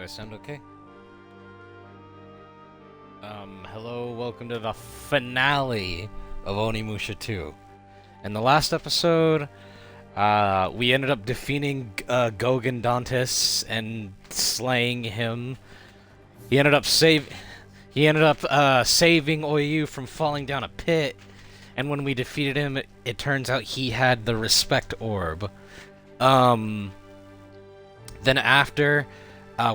I sound okay? Hello, welcome to the finale of Onimusha 2. In the last episode, we ended up defeating Gogen Dantis and slaying him. He ended up saving Oyu from falling down a pit, and when we defeated him, it turns out he had the Respect Orb. Then after,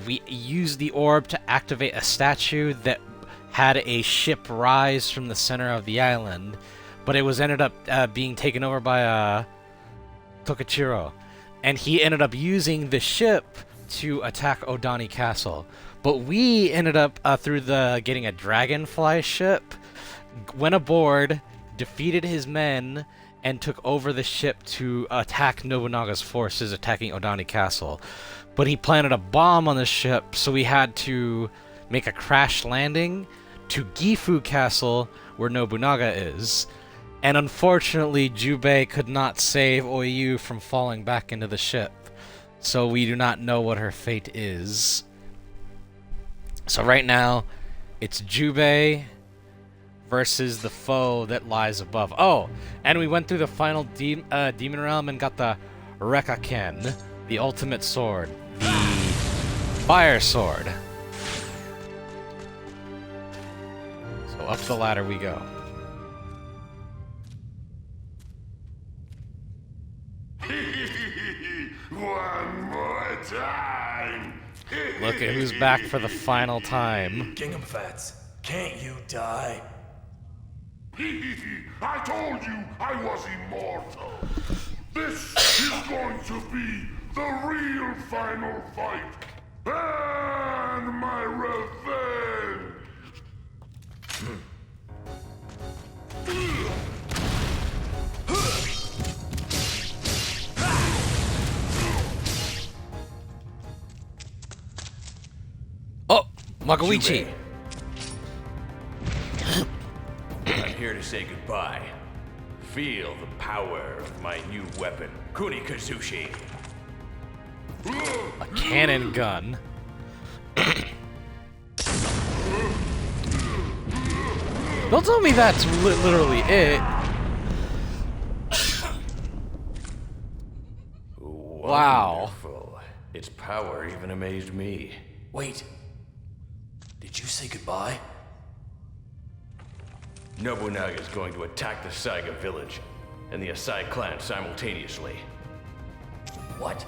we used the orb to activate a statue that had a ship rise from the center of the island, but it was ended up being taken over by Tokachiro, and he ended up using the ship to attack Odani Castle. But we ended up through getting a dragonfly ship, went aboard, defeated his men, and took over the ship to attack Nobunaga's forces attacking Odani Castle. But he planted a bomb on the ship, so we had to make a crash landing to Gifu Castle, where Nobunaga is. And unfortunately, Jubei could not save Oyu from falling back into the ship, so we do not know what her fate is. So right now, it's Jubei versus the foe that lies above. Oh, and we went through the final demon realm and got the Rekaken, the ultimate sword, the fire sword. So up the ladder we go. One more time. Look at who's back for the final time. Gingham Fats, can't you die? I told you I was immortal. This is going to be the real final fight. And my revenge. Oh, Magawichi. I'm here to say goodbye. Feel the power of my new weapon, Kunikazushi. A cannon gun. Don't tell me that's literally it. Wow. Wonderful. Its power even amazed me. Wait. Did you say goodbye? Nobunaga is going to attack the Saiga village and the Asai clan simultaneously. What?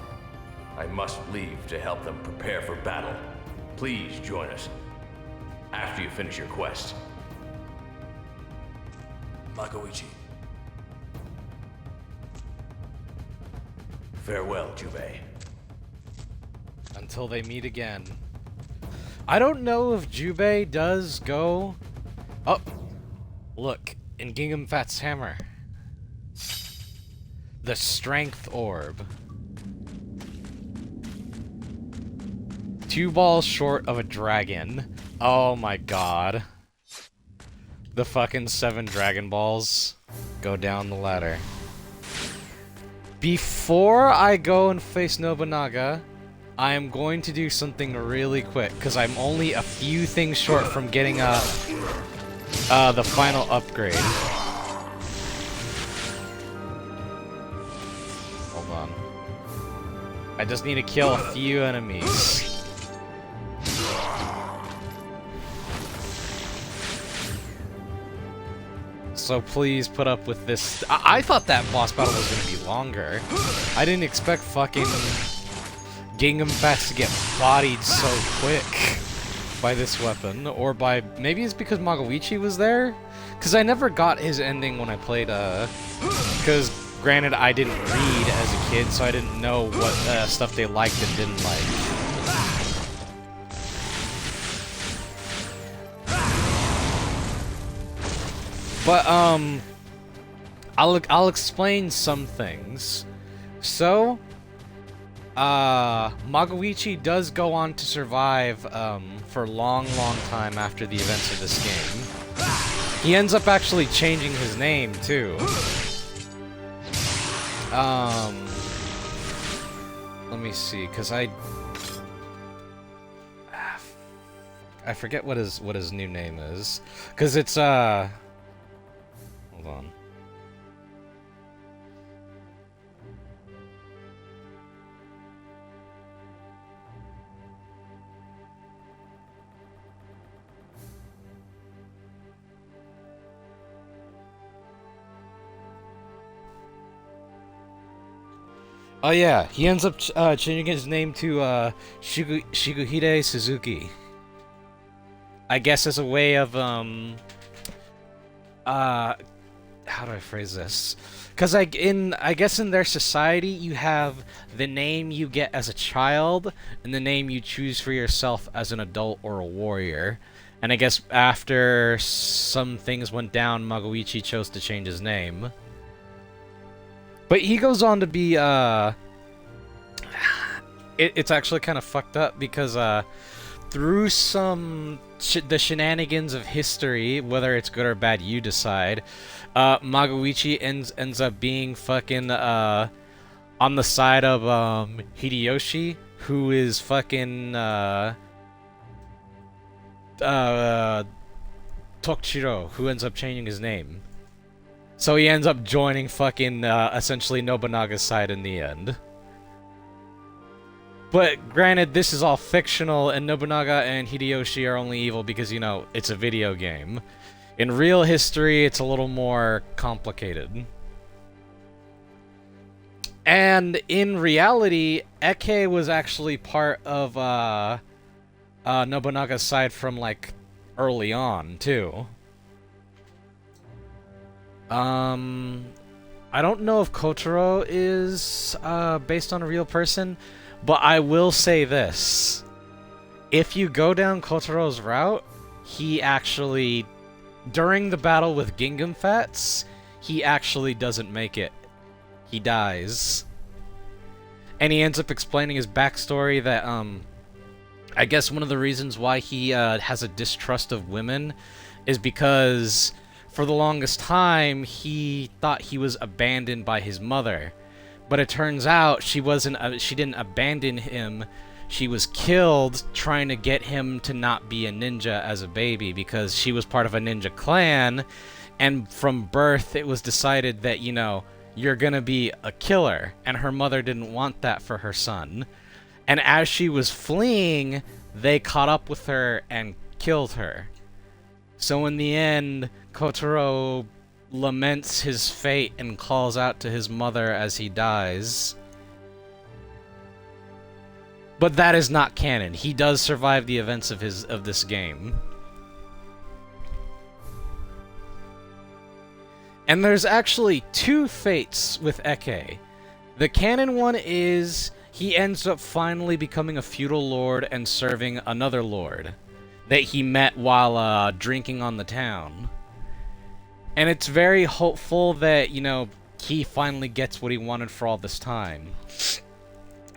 I must leave to help them prepare for battle. Please join us after you finish your quest. Magawichi. Farewell, Jubei. Until they meet again. I don't know if Jubei does go... Oh! Look, in Gingham Fat's hammer. The Strength Orb. 2 balls short of a dragon. Oh my god. The fucking 7 Dragon Balls go down the ladder. Before I go and face Nobunaga, I am going to do something really quick, because I'm only a few things short from getting the final upgrade. Hold on. I just need to kill a few enemies. So please put up with this. I thought that boss battle was going to be longer. I didn't expect fucking Gingham Fats to get bodied so quick by this weapon. Or by... Maybe it's because Magawichi was there? Because I never got his ending when I played, because, granted, I didn't read as a kid, so I didn't know what stuff they liked and didn't like. But, I'll explain some things. So, Magawichi does go on to survive, for a long, long time after the events of this game. He ends up actually changing his name, too. Let me see, because I forget what his new name is, cause it's hold on. Oh yeah, he ends up changing his name to Shiguhide Suzuki. I guess as a way of how do I phrase this? Because I guess in their society you have the name you get as a child and the name you choose for yourself as an adult or a warrior. And I guess after some things went down, Magoichi chose to change his name. But he goes on to be it's actually kind of fucked up because through the shenanigans of history, whether it's good or bad, you decide. Magoichi ends up being fucking on the side of Hideyoshi, who is fucking Tokchiro, who ends up changing his name. So he ends up joining fucking essentially Nobunaga's side in the end. But granted, this is all fictional, and Nobunaga and Hideyoshi are only evil because, you know, it's a video game. In real history, it's a little more complicated. And in reality, Eke was actually part of Nobunaga's side from, like, early on, too. I don't know if Kotaro is based on a real person, but I will say this. If you go down Kotaro's route, he actually, during the battle with Gingham Fats, he actually doesn't make it. He dies. And he ends up explaining his backstory that, I guess one of the reasons why he has a distrust of women is because for the longest time he thought he was abandoned by his mother. But it turns out she didn't abandon him. She was killed trying to get him to not be a ninja as a baby because she was part of a ninja clan, and from birth it was decided that, you know, you're gonna be a killer, and her mother didn't want that for her son. And as she was fleeing, they caught up with her and killed her. So in the end, Kotaro laments his fate and calls out to his mother as he dies. But that is not canon. He does survive the events of this game. And there's actually two fates with Eke. The canon one is he ends up finally becoming a feudal lord and serving another lord that he met while drinking on the town. And it's very hopeful that, you know, he finally gets what he wanted for all this time.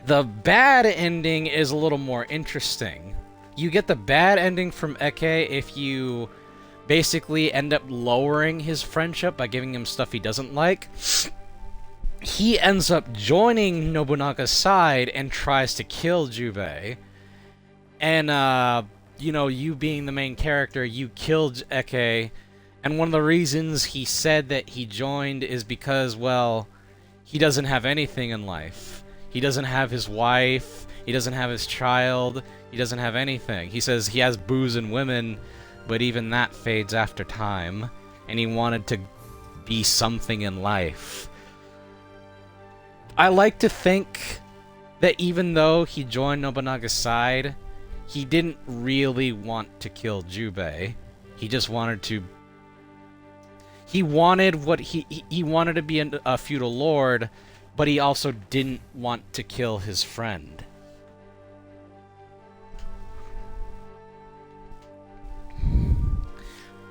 The bad ending is a little more interesting. You get the bad ending from Eke if you basically end up lowering his friendship by giving him stuff he doesn't like. He ends up joining Nobunaga's side and tries to kill Jubei. And, you know, you being the main character, you killed Eke. And one of the reasons he said that he joined is because, well, he doesn't have anything in life. He doesn't have his wife, he doesn't have his child, he doesn't have anything. He says he has booze and women, but even that fades after time. And he wanted to be something in life. I like to think that even though he joined Nobunaga's side, he didn't really want to kill Jubei. He just wanted to... He wanted what he wanted to be a feudal lord, but he also didn't want to kill his friend.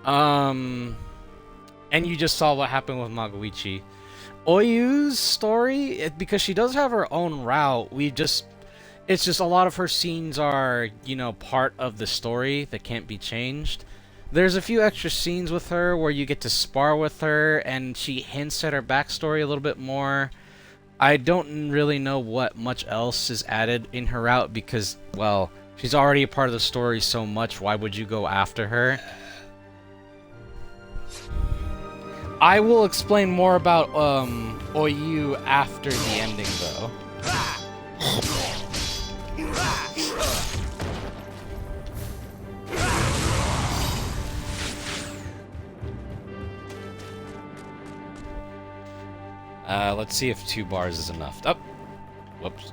And you just saw what happened with Magoichi. Oyu's story, because she does have her own route, it's just a lot of her scenes are, you know, part of the story that can't be changed. There's a few extra scenes with her where you get to spar with her, and she hints at her backstory a little bit more. I don't really know what much else is added in her route because, well, She's already a part of the story so much, why would you go after her? I will explain more about, Oyu after the ending, though. Let's see if 2 bars is enough. Oh! Whoops.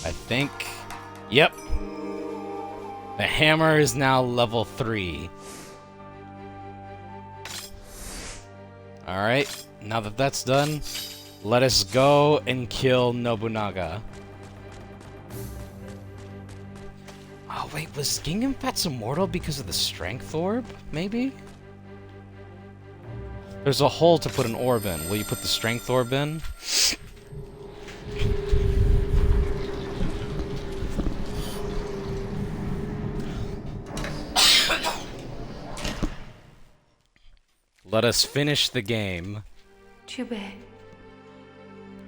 I think... Yep. The hammer is now level 3. Alright, now that that's done, let us go and kill Nobunaga. Oh wait, was Gingham Fat's immortal because of the strength orb, maybe? There's a hole to put an orb in. Will you put the strength orb in? Let us finish the game. Jube.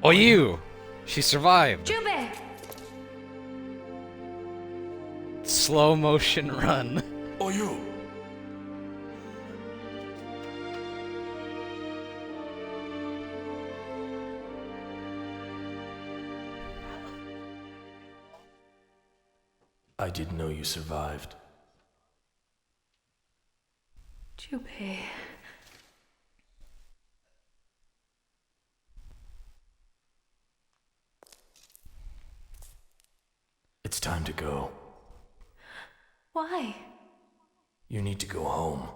Oh, you! She survived! Jube! Slow motion run. Oh, you. I didn't know you survived. Jube. It's time to go. Why? You need to go home.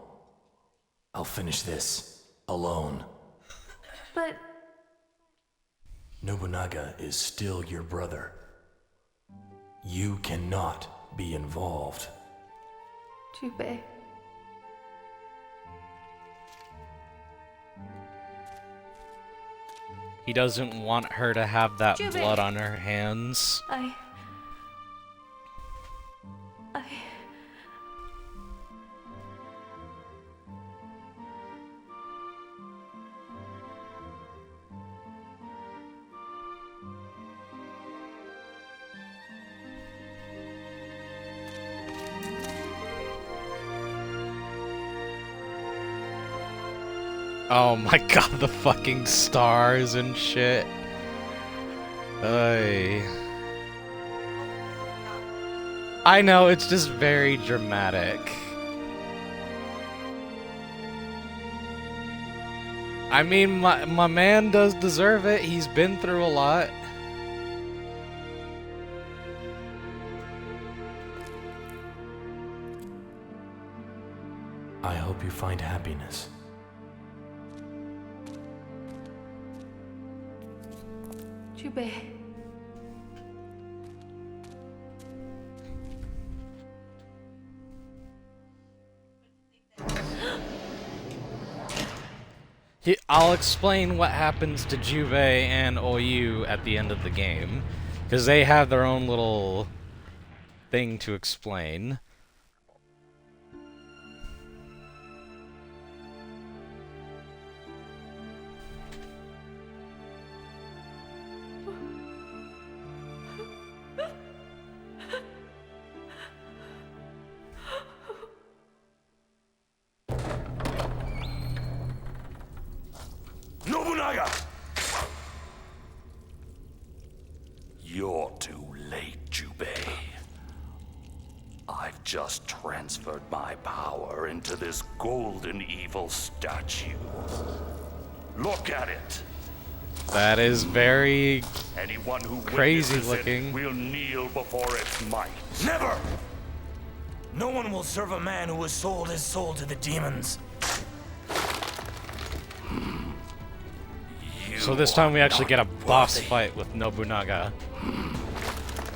I'll finish this alone. But Nobunaga is still your brother. You cannot be involved. Jube. He doesn't want her to have that Jube. blood on her hands. I... Oh my god, the fucking stars and shit. Ay. I know, it's just very dramatic. I mean, my man does deserve it. He's been through a lot. I hope you find happiness. Jube. I'll explain what happens to Juve and Oyu at the end of the game, because they have their own little thing to explain. Nobunaga! You're too late, Jubei. I've just transferred my power into this golden evil statue. Look at it. That is very Anyone who crazy witnesses looking. it will kneel before its might. Never! No one will serve a man who has sold his soul to the demons. So this time we actually get a boss fight with Nobunaga.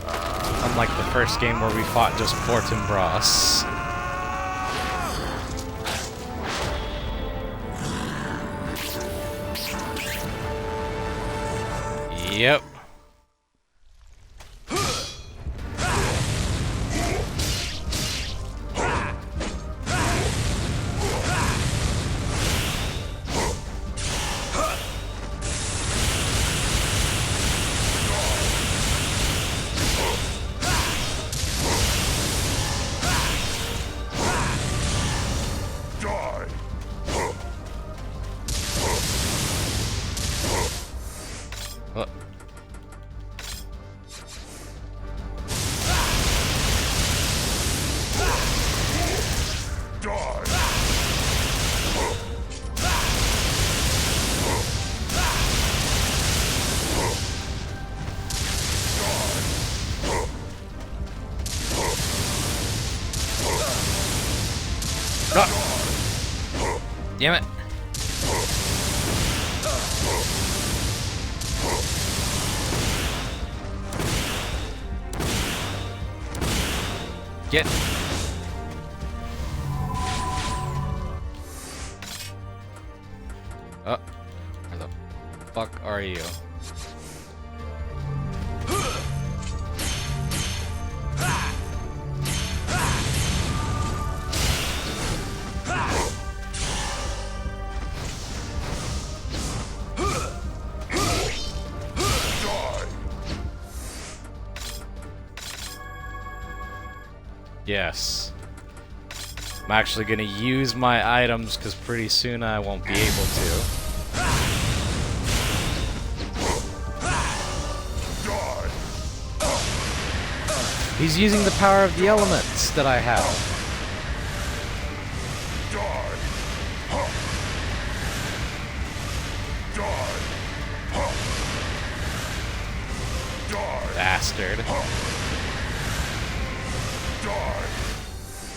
Unlike the first game where we fought just Fortinbras. Yep. Ah. Damn it. Get. Oh, where the fuck are you? Yes. I'm actually gonna use my items because pretty soon I won't be able to. He's using the power of the elements that I have. Bastard.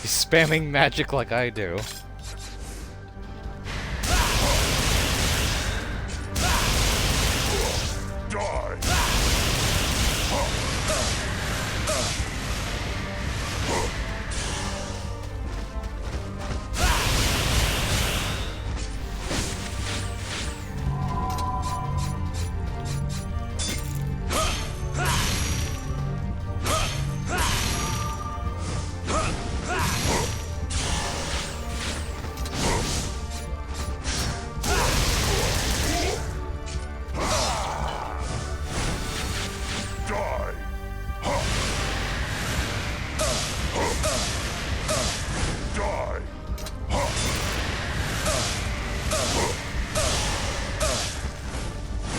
He's spamming magic like I do.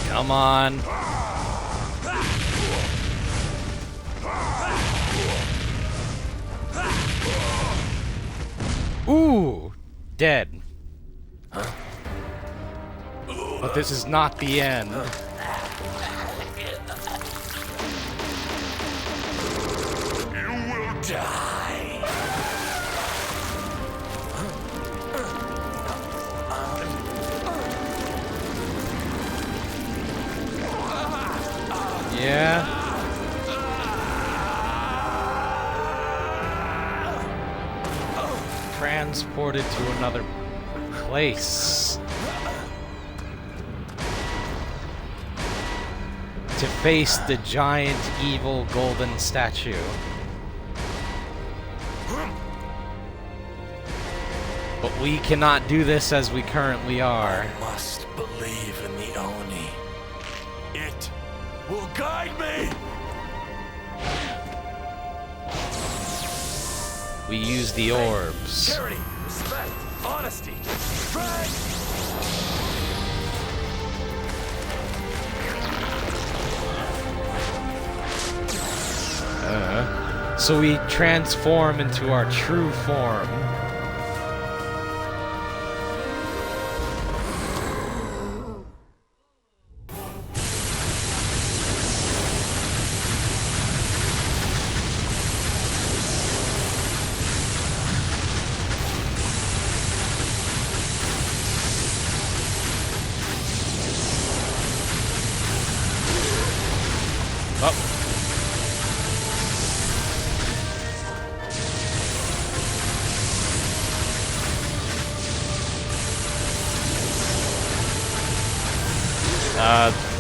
Come on. Ooh, dead. But this is not the end. You will die. Yeah. Transported to another place. To face the giant evil golden statue. But we cannot do this as we currently are. I must believe in the Oni. It will guide me! We use the orbs. Charity, respect, honesty, strength! So we transform into our true form.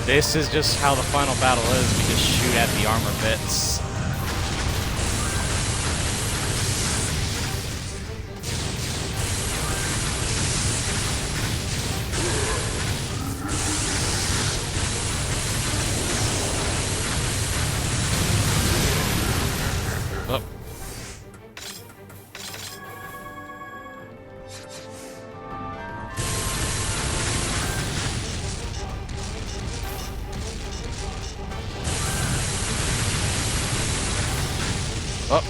This is just how the final battle is. We just shoot at the armor bits. Oh. Oh.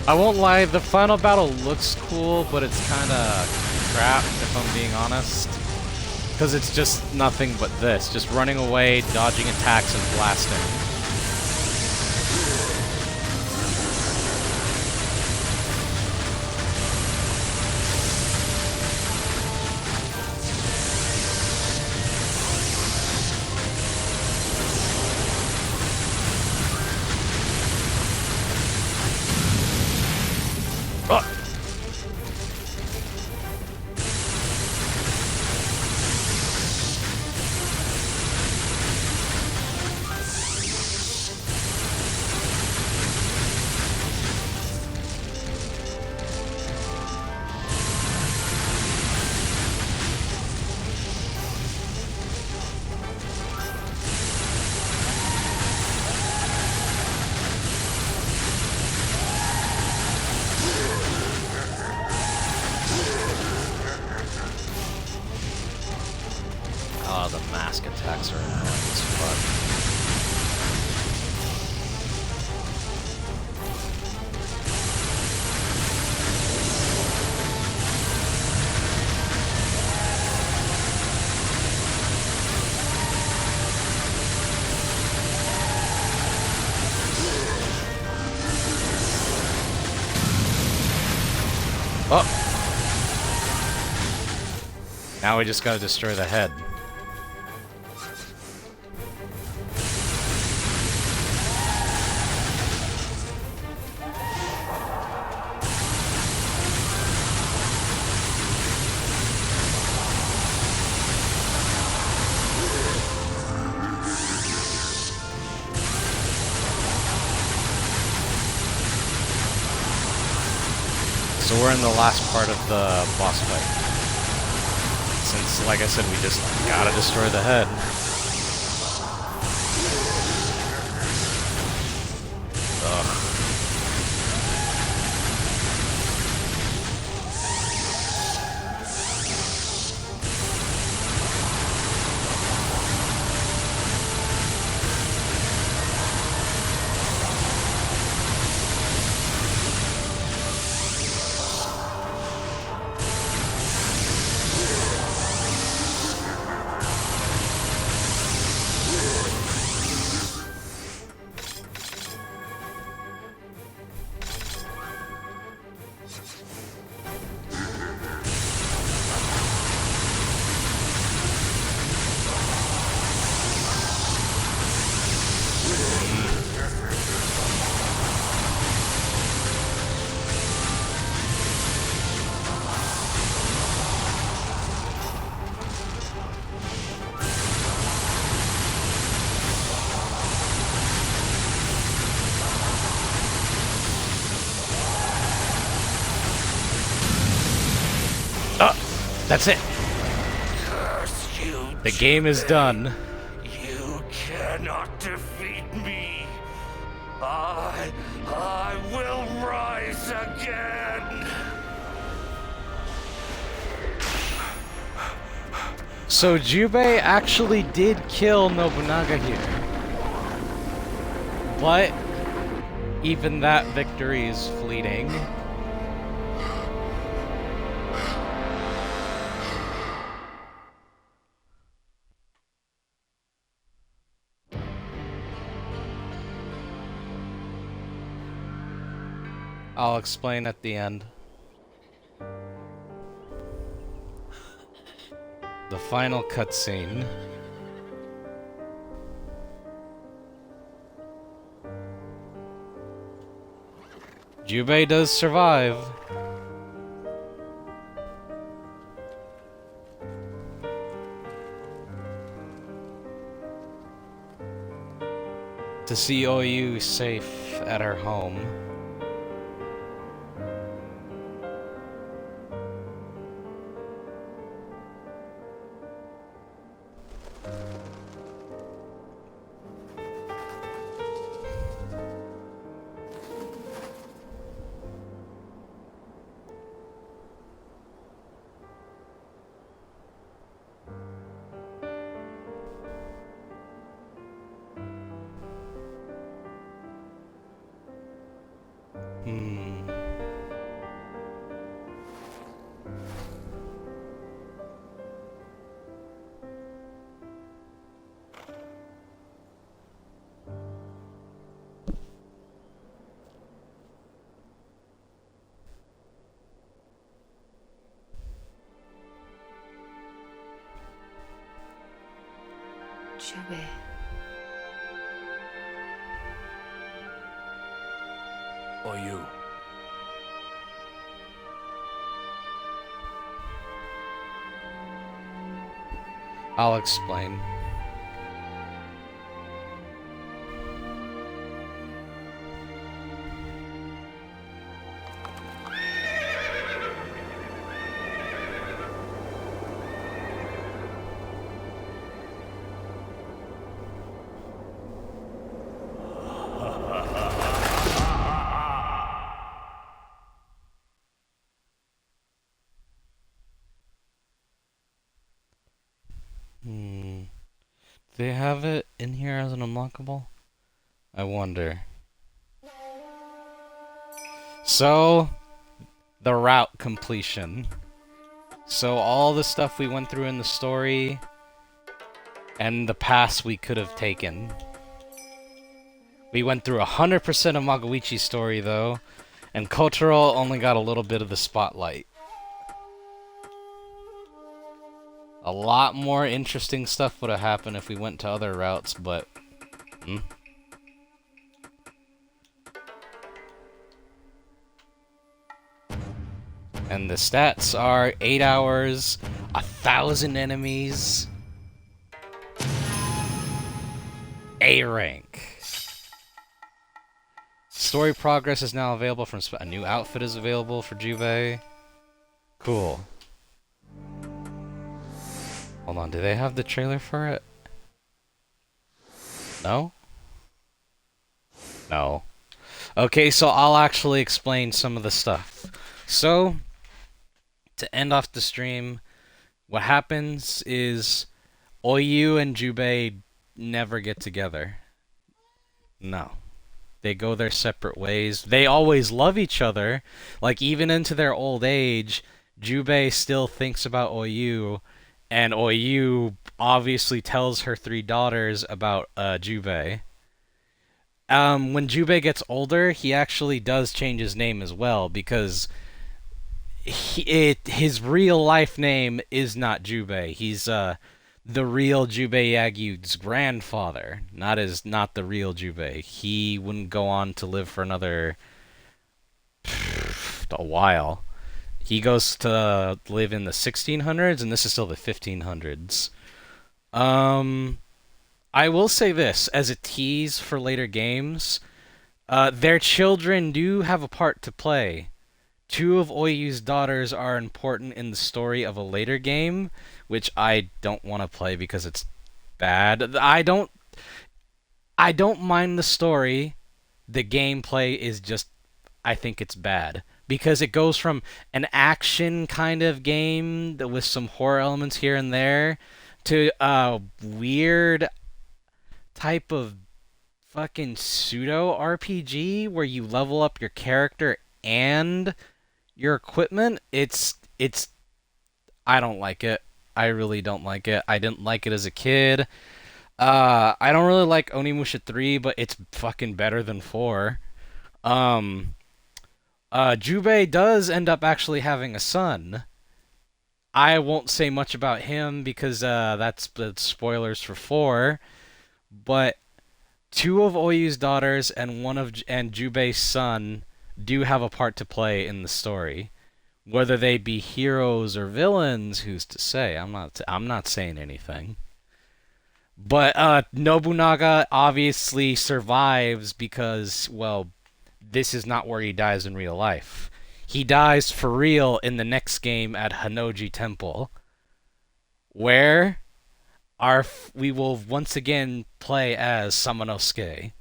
I won't lie, the final battle looks cool, but it's kinda crap, if I'm being honest. Because it's just nothing but this. Just running away, dodging attacks, and blasting. Oh, the mask attacks are annoying as fuck. Oh! Now we just gotta destroy the head. So we're in the last part of the boss fight. Since, like I said, we just gotta destroy the head. Ugh. That's it. Curse you. The game is done. You cannot defeat me. I will rise again. So Jubei actually did kill Nobunaga here. But even that victory is fleeting. I'll explain at the end. The final cutscene. Jubei does survive. To see Oyu safe at her home. Jubei. Or you. I'll explain. Do they have it in here as an unlockable? I wonder. So, the route completion. So all the stuff we went through in the story and the paths we could have taken. We went through 100% of Magoichi's story though, and Kotaro only got a little bit of the spotlight. A lot more interesting stuff would have happened if we went to other routes, but... And the stats are 8 hours, 1,000 enemies, A rank. Story progress is now available from a new outfit is available for Jubei. Cool. Hold on, do they have the trailer for it? No? No. Okay, so I'll actually explain some of the stuff. So, to end off the stream, what happens is Oyu and Jubei never get together. No. They go their separate ways. They always love each other. Like, even into their old age, Jubei still thinks about Oyu, and Oyu obviously tells her 3 daughters about Jubei. When Jubei gets older, he actually does change his name as well, because his real life name is not Jubei. He's the real Jubei Yagyu's grandfather, not the real Jubei. He wouldn't go on to live for another a while. He goes to live in the 1600s, and this is still the 1500s. I will say this as a tease for later games. Their children do have a part to play. 2 of Oyu's daughters are important in the story of a later game, which I don't want to play because it's bad. I don't mind the story. The gameplay is just, I think it's bad. Because it goes from an action kind of game with some horror elements here and there to a weird type of fucking pseudo RPG where you level up your character and your equipment. It's I don't like it. I really don't like it. I didn't like it as a kid. I don't really like Onimusha 3, but it's fucking better than 4. Jubei does end up actually having a son. I won't say much about him because that's spoilers for 4. But 2 of Oyu's daughters and Jubei's son do have a part to play in the story. Whether they be heroes or villains, who's to say? I'm not saying anything. But Nobunaga obviously survives because, well, this is not where he dies in real life. He dies for real in the next game at Hanoji Temple, where we will once again play as Samanosuke.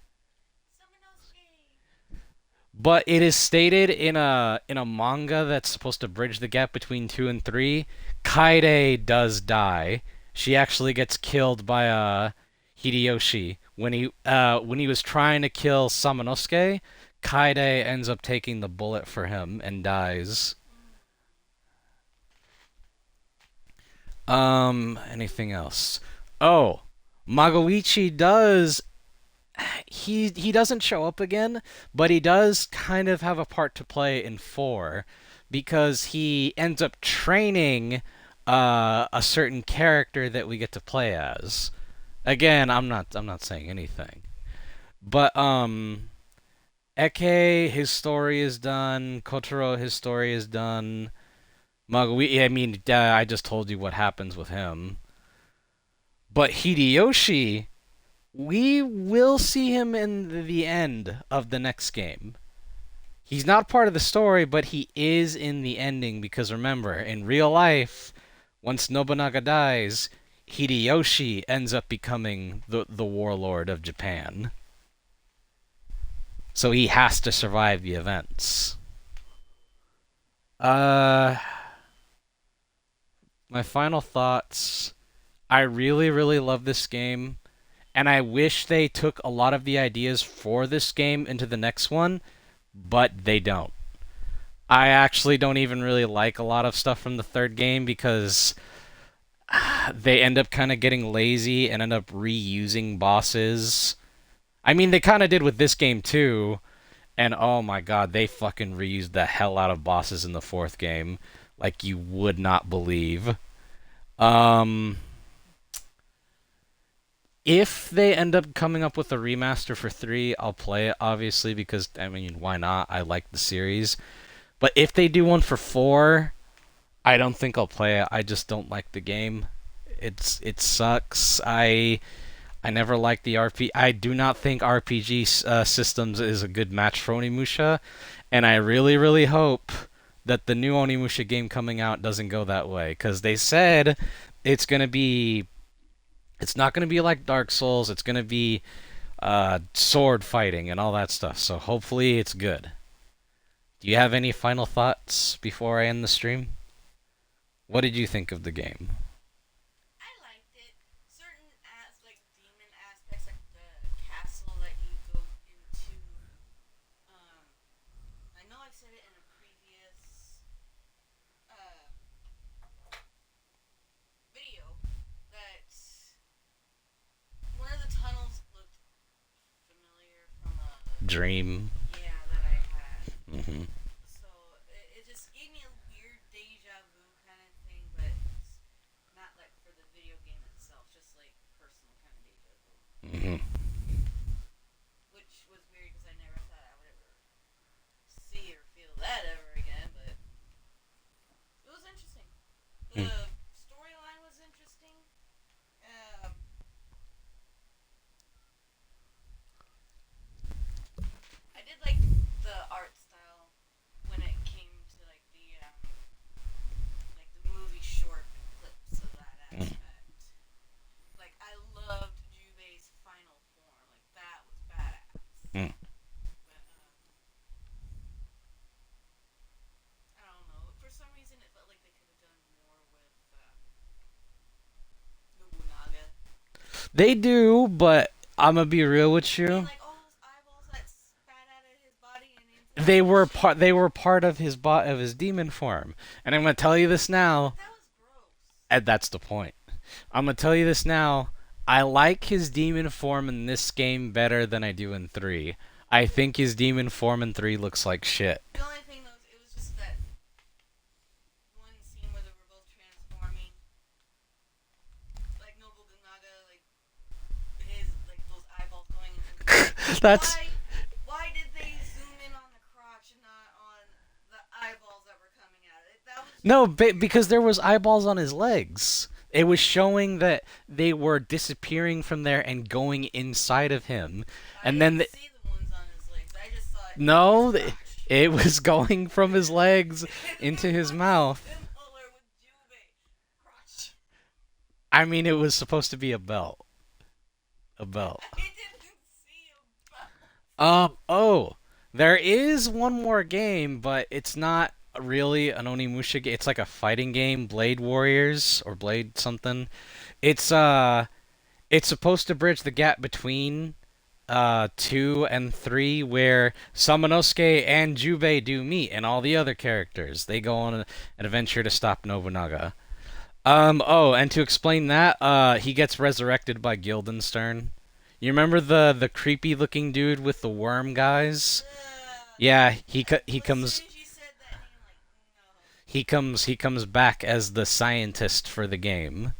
But it is stated in a manga that's supposed to bridge the gap between 2 and 3. Kaede does die. She actually gets killed by Hideyoshi when he was trying to kill Samanosuke. Kaede ends up taking the bullet for him and dies. Anything else? Oh, Magoichi does. He doesn't show up again, but he does kind of have a part to play in 4 because he ends up training a certain character that we get to play as. Again, I'm not saying anything. But Eke, his story is done. Kotaro, his story is done. Magui, I mean, I just told you what happens with him. But Hideyoshi, we will see him in the end of the next game. He's not part of the story, but he is in the ending because remember, in real life, once Nobunaga dies, Hideyoshi ends up becoming the warlord of Japan. So he has to survive the events. Uh, my final thoughts. I really, really love this game, and I wish they took a lot of the ideas for this game into the next one, but they don't. I actually don't even really like a lot of stuff from the third game because they end up kind of getting lazy and end up reusing bosses. I mean, they kind of did with this game too, and oh my god, they fucking reused the hell out of bosses in the fourth game like you would not believe. Um, if they end up coming up with a remaster for 3, I'll play it, obviously, because, I mean, why not? I like the series. But if they do one for 4, I don't think I'll play it. I just don't like the game. It sucks. I never liked the RP. I do not think RPG systems is a good match for Onimusha, and I really, really hope that the new Onimusha game coming out doesn't go that way, because they said it's gonna be it's not going to be like Dark Souls. It's going to be sword fighting and all that stuff. So hopefully it's good. Do you have any final thoughts before I end the stream? What did you think of the game? I liked it. Certain like demon aspects, like the castle that you go into. I know I've said it in a previous uh, video that one of the tunnels looked familiar from a Dream. yeah that I had. Mm-hmm. So it just gave me a weird deja vu kind of thing, but it's not like for the video game itself, just like personal kind of deja vu. Mm-hmm. Which was weird because I never thought I would ever see or feel that ever again, but it was interesting. The storyline was interesting. Um, I did like the art style when it came to like the movie short clips of that aspect. Like I loved Jubei's final form. Like that was badass. Mm. But I don't know. For some reason, it felt like they could have done more with Nobunaga. They do, but I'm gonna be real with I mean, you. like all those eyeballs that spat out of his body and into They were his part. They were part of his demon form, and I'm gonna tell you this now. that was gross. And that's the point. I'm gonna tell you this now. I like his demon form in this game better than I do in 3. I think his demon form in 3 looks like shit. The only thing though, it was just that one scene where they were both transforming, like Nobunaga, like his like those eyeballs going into. That's Why did they zoom in on the crotch and not on the eyeballs that were coming out? That was just no, because there was eyeballs on his legs. It was showing that they were disappearing from there and going inside of him, I and then didn't see the ones on his legs. I just saw it. no, his crotch. it was going from his legs into his mouth. Similar with Jubei. Crotch. I mean, it was supposed to be a belt. A belt. I didn't see him. Oh, there is one more game, but it's not really an Onimusha game. It's like a fighting game, Blade Warriors or Blade something. It's it's supposed to bridge the gap between 2 and 3 where Samanosuke and Jubei do meet and all the other characters. They go on an adventure to stop Nobunaga. Oh, and to explain that, he gets resurrected by Guildenstern. You remember the creepy looking dude with the worm guys? Yeah, he As comes soon as you said that name, like, no. he comes back as the scientist for the game.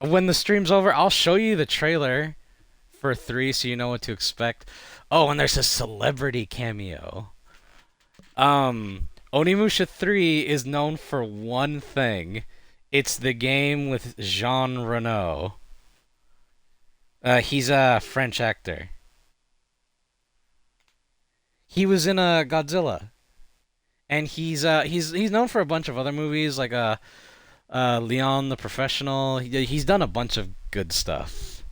When the stream's over, I'll show you the trailer for 3 so you know what to expect. Oh, and there's a celebrity cameo. Onimusha 3 is known for one thing. It's the game with Jean Reno. He's a French actor. He was in Godzilla. And he's known for a bunch of other movies like Leon the Professional. He's done a bunch of good stuff.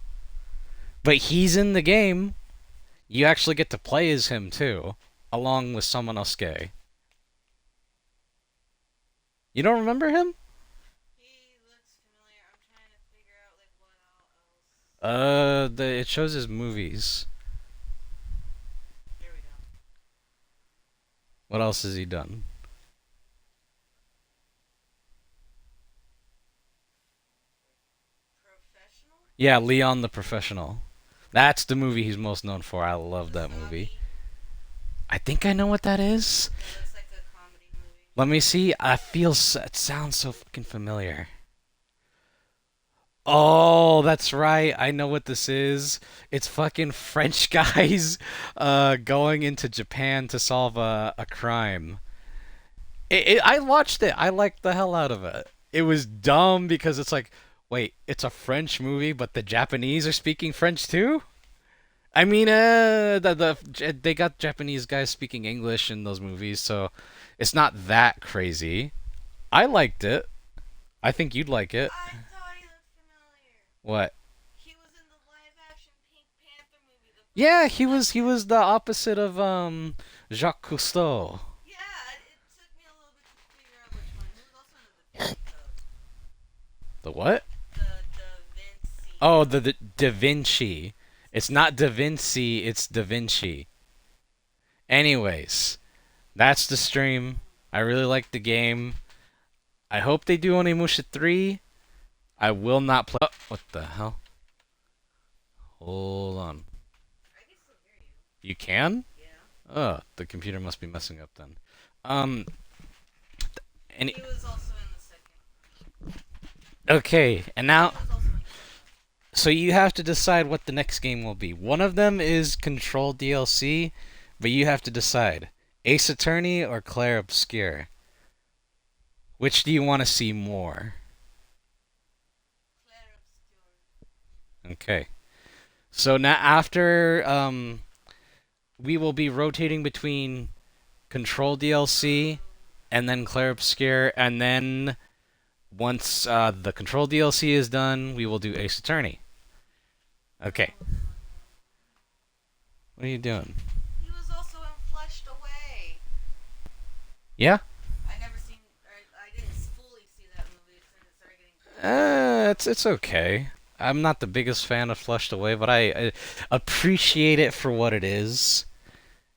But he's in the game. You actually get to play as him too, along with someone else gay. You don't remember him? He looks familiar. I'm trying to figure out like what else. It shows his movies. There we go. What else has he done? Professional? Yeah, Leon the Professional. That's the movie he's most known for. I love that movie. I think I know what that is. It looks like a comedy movie. Let me see. It sounds so fucking familiar. Oh, that's right. I know what this is. It's fucking French guys going into Japan to solve a crime. I watched it. I liked the hell out of it. It was dumb because it's like, wait, it's a French movie, but the Japanese are speaking French too? I mean, they got Japanese guys speaking English in those movies, so it's not that crazy. I liked it. I think you'd like it. I thought he looked familiar. What? He was in the live-action Pink Panther movie. Yeah, he was the opposite of Jacques Cousteau. Yeah, it took me a little bit to figure out which one. He was also in the The what? Da Vinci. Oh, the Da Vinci. It's not Da Vinci, it's Da Vinci. Anyways, that's the stream. I really like the game. I hope they do Onimusha 3. I will not play. Oh, what the hell? Hold on. I can still hear you. You can? Yeah. Oh, the computer must be messing up then. Any He was also in the second. okay, and now He was also in so you have to decide what the next game will be. One of them is Control DLC, but you have to decide Ace Attorney or Claire Obscure. Which do you want to see more? Claire Obscure. Okay. So now after we will be rotating between Control DLC and then Claire Obscure, and then once the Control DLC is done, we will do Ace Attorney. Okay. What are you doing? He was also in Fleshed Away. Yeah? I never seen, or I didn't fully see that movie since it started getting. It's okay. I'm not the biggest fan of Flushed Away, but I appreciate it for what it is.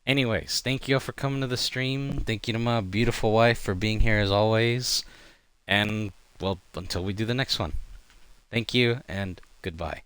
Anyways, thank you all for coming to the stream. Thank you to my beautiful wife for being here as always. And, well, until we do the next one. Thank you, and goodbye.